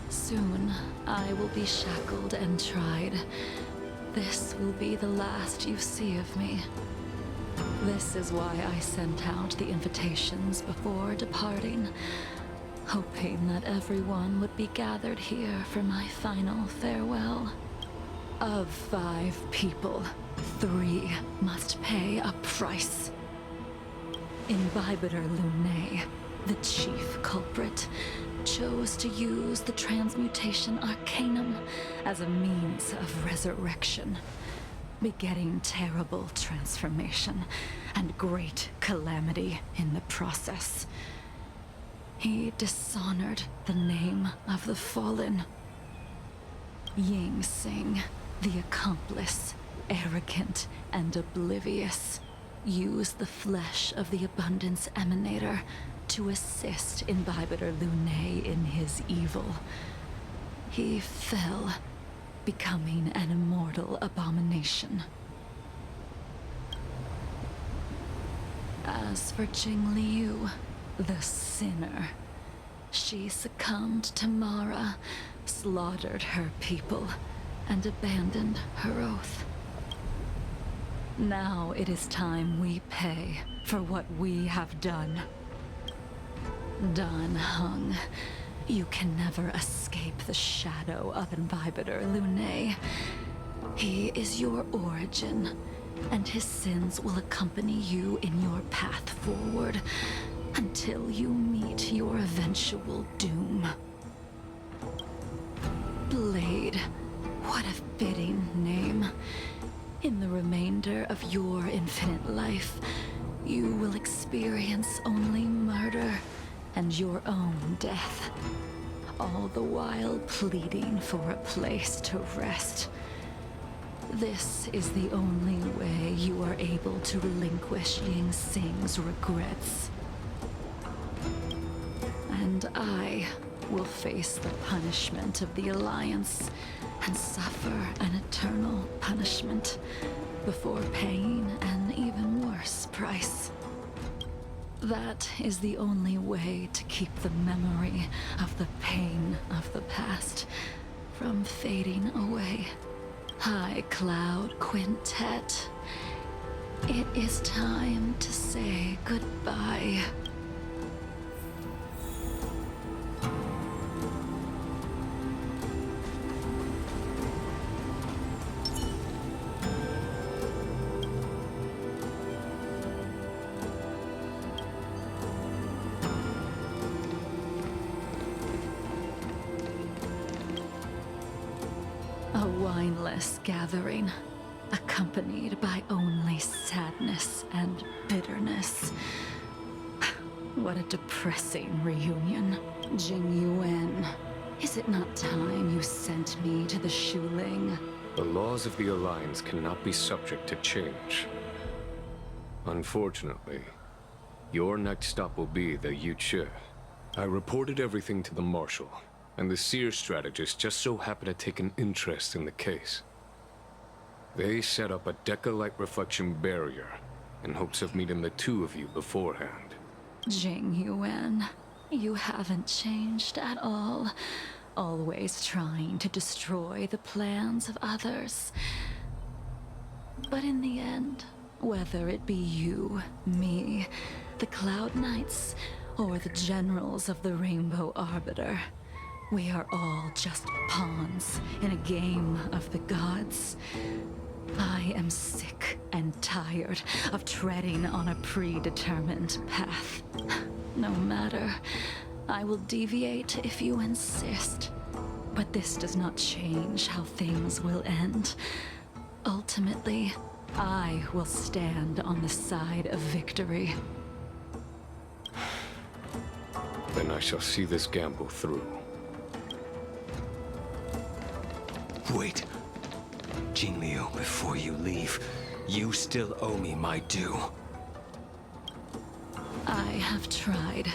Soon, I will be shackled and tried. This will be the last you see of me. This is why I sent out the invitations before departing, hoping that everyone would be gathered here for my final farewell. Of 5 people, 3 must pay a price. Imbibitor Lunae, the chief culprit, chose to use the transmutation arcanum as a means of resurrection, begetting terrible transformation and great calamity in the process. He dishonored the name of the fallen. Ying Sing, the accomplice, arrogant and oblivious, used the flesh of the Abundance Emanator to assist Imbibitor Lunae in his evil. He fell, becoming an immortal abomination. As for Jingliu, the sinner, she succumbed to Mara, slaughtered her people, and abandoned her oath. Now it is time we pay for what we have done. Dan Heng, you can never escape the shadow of Imbibitor Lunae. He is your origin, and his sins will accompany you in your path forward until you meet your eventual doom. Blade, what a fitting name. In the remainder of your infinite life, you will experience only murder and your own death, all the while pleading for a place to rest. This is the only way you are able to relinquish Ying Sing's regrets. And I will face the punishment of the Alliance and suffer an eternal punishment before paying an even worse price. That is the only way to keep the memory of the pain of the past from fading away. High Cloud Quintet, it is time to say goodbye. A wineless gathering, accompanied by only sadness and bitterness. What a depressing reunion. Jing Yuan, is it not time you sent me to the Shuling? The laws of the Alliance cannot be subject to change. Unfortunately, your next stop will be the Yuchi. I reported everything to the Marshal, and the Seer strategist just so happened to take an interest in the case. They set up a Deca-light reflection barrier in hopes of meeting the 2 of you beforehand. Jing Yuan, you haven't changed at all. Always trying to destroy the plans of others. But in the end, whether it be you, me, the Cloud Knights, or the generals of the Rainbow Arbiter, We are all just pawns in a game of the gods. I am sick and tired of treading on a predetermined path. No matter, I will deviate if you insist. But this does not change how things will end. Ultimately, I will stand on the side of victory. Then I shall see this gamble through. Wait. Jingliu, before you leave, you still owe me my due. I have tried.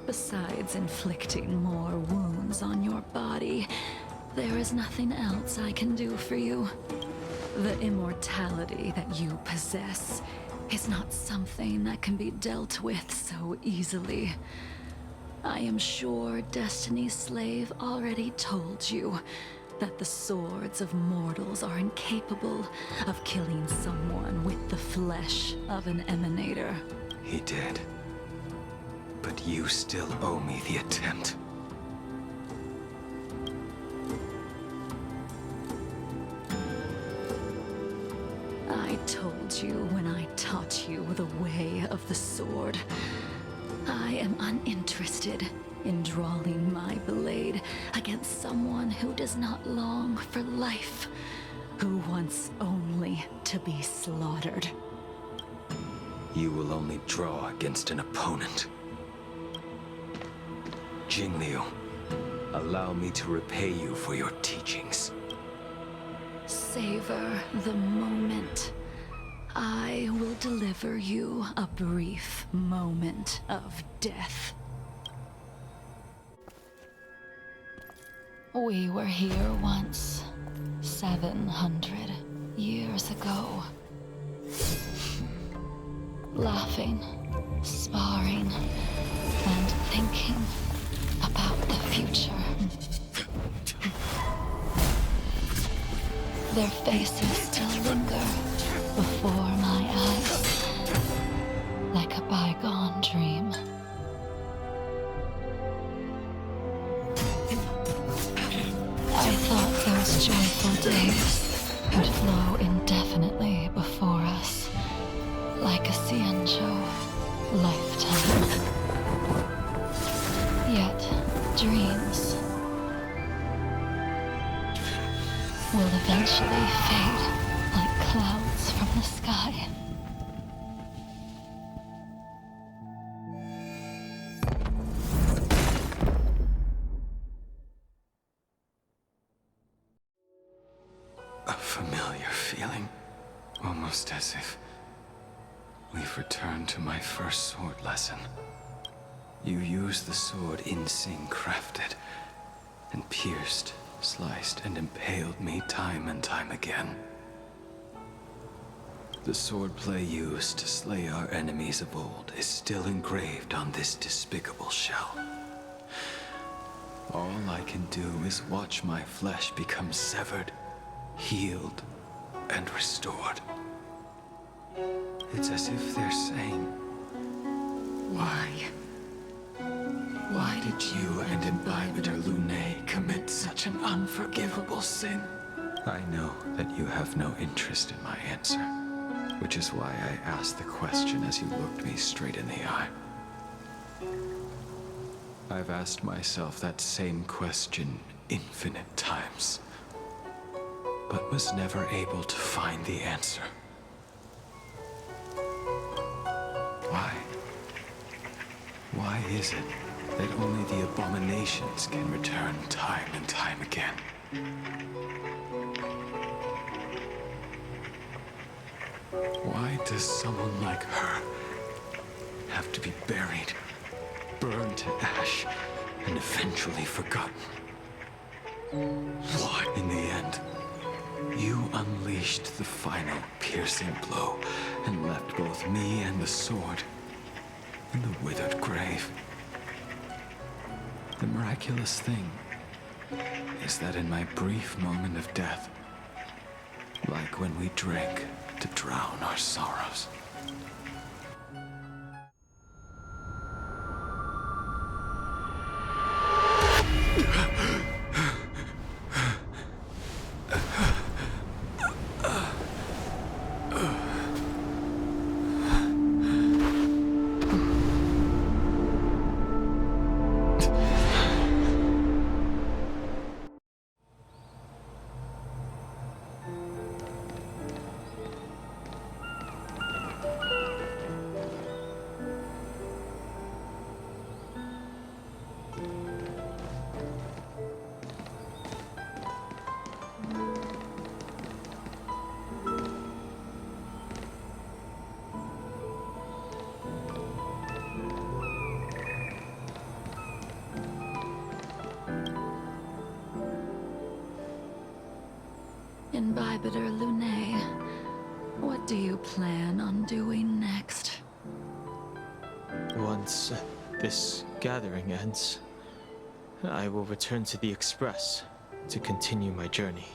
Besides inflicting more wounds on your body, there is nothing else I can do for you. The immortality that you possess is not something that can be dealt with so easily. I am sure Destiny's slave already told you that the swords of mortals are incapable of killing someone with the flesh of an emanator. He did. But you still owe me the attempt. I told you when I taught you the way of the sword. I am uninterested in drawing my blade against someone who does not long for life, who wants only to be slaughtered. You will only draw against an opponent. Jingliu, allow me to repay you for your teachings. Savor the moment. I will deliver you a brief moment of death. We were here once, 700 years ago. Laughing, sparring, and thinking about the future. Their faces still linger before my eyes, like a bygone dream. I thought those joyful days would flow indefinitely before us, like a xianzhou lifetime. Yet, dreams will eventually fade like clouds from the sky. A familiar feeling, almost as if we've returned to my first sword lesson. You used the sword Insing crafted, and pierced, sliced, and impaled me time and time again. The swordplay used to slay our enemies of old is still engraved on this despicable shell. All I can do is watch my flesh become severed, healed, and restored. It's as if they're saying, why? Why did you and Imbibitor Lunae commit such an unforgivable sin? I know that you have no interest in my answer, which is why I asked the question as you looked me straight in the eye. I've asked myself that same question infinite times, but was never able to find the answer. Why? Why is it that only the abominations can return time and time again? Why does someone like her have to be buried, burned to ash, and eventually forgotten? Why, in the end, you unleashed the final piercing blow and left both me and the sword in the withered grave? The miraculous thing is that in my brief moment of death, like when we drank to drown our sorrows, Imbibiter Lunae, what do you plan on doing next? Once this gathering ends, I will return to the Express to continue my journey.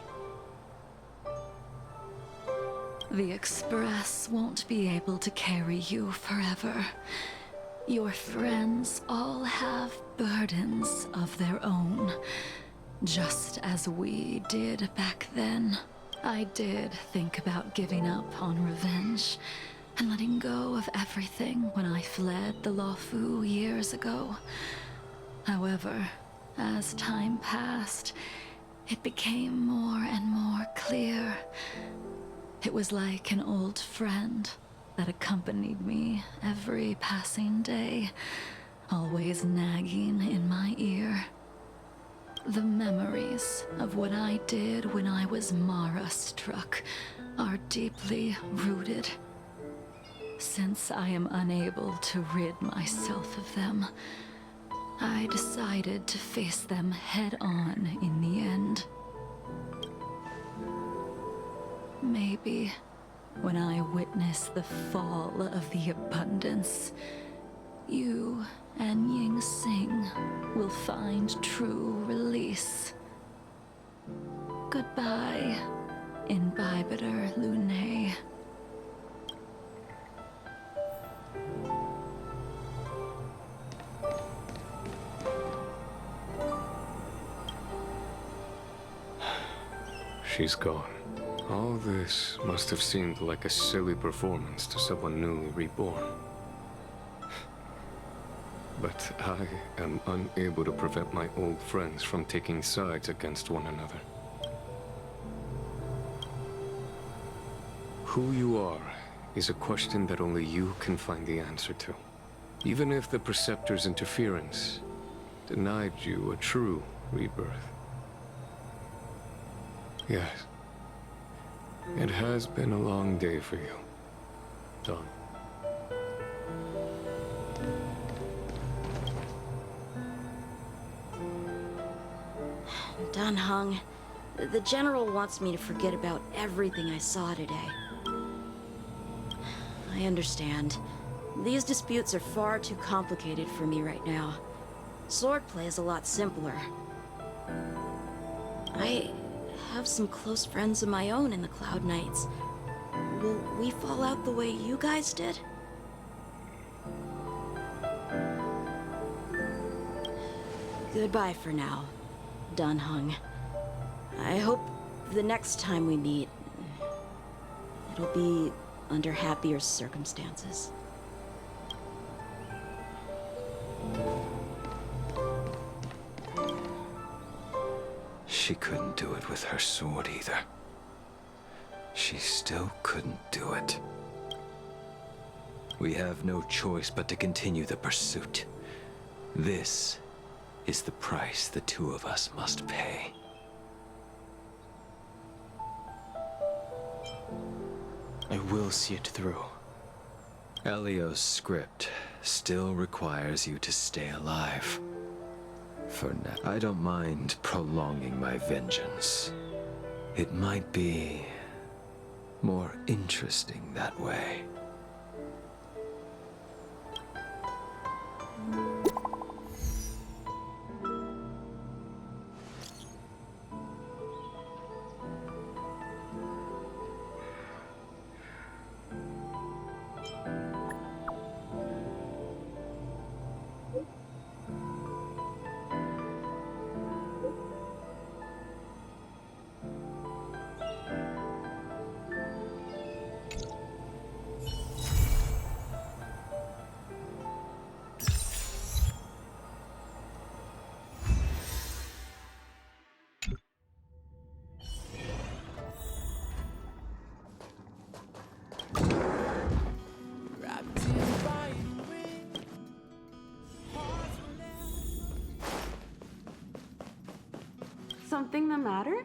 The Express won't be able to carry you forever. Your friends all have burdens of their own, just as we did back then. I did think about giving up on revenge and letting go of everything when I fled the Luofu years ago. However, as time passed, it became more and more clear. It was like an old friend that accompanied me every passing day, always nagging in my ear. The memories of what I did when I was Mara-struck are deeply rooted. Since I am unable to rid myself of them, I decided to face them head-on in the end. Maybe when I witness the fall of the abundance, you and Ying Sing will find true release. Goodbye, Imbibiter Lunae. She's gone. All this must have seemed like a silly performance to someone newly reborn. But I am unable to prevent my old friends from taking sides against one another. Who you are is a question that only you can find the answer to. Even if the Preceptor's interference denied you a true rebirth. Yes. It has been a long day for you, Dawn. Dan Heng, the General wants me to forget about everything I saw today. I understand. These disputes are far too complicated for me right now. Swordplay is a lot simpler. I have some close friends of my own in the Cloud Knights. Will we fall out the way you guys did? Goodbye for now, Dan Heng. I hope the next time we meet, it'll be under happier circumstances. She couldn't do it with her sword either. She still couldn't do it. We have no choice but to continue the pursuit. This is the price the two of us must pay. I will see it through. Elio's script still requires you to stay alive. For now, I don't mind prolonging my vengeance. It might be more interesting that way. Something the matter?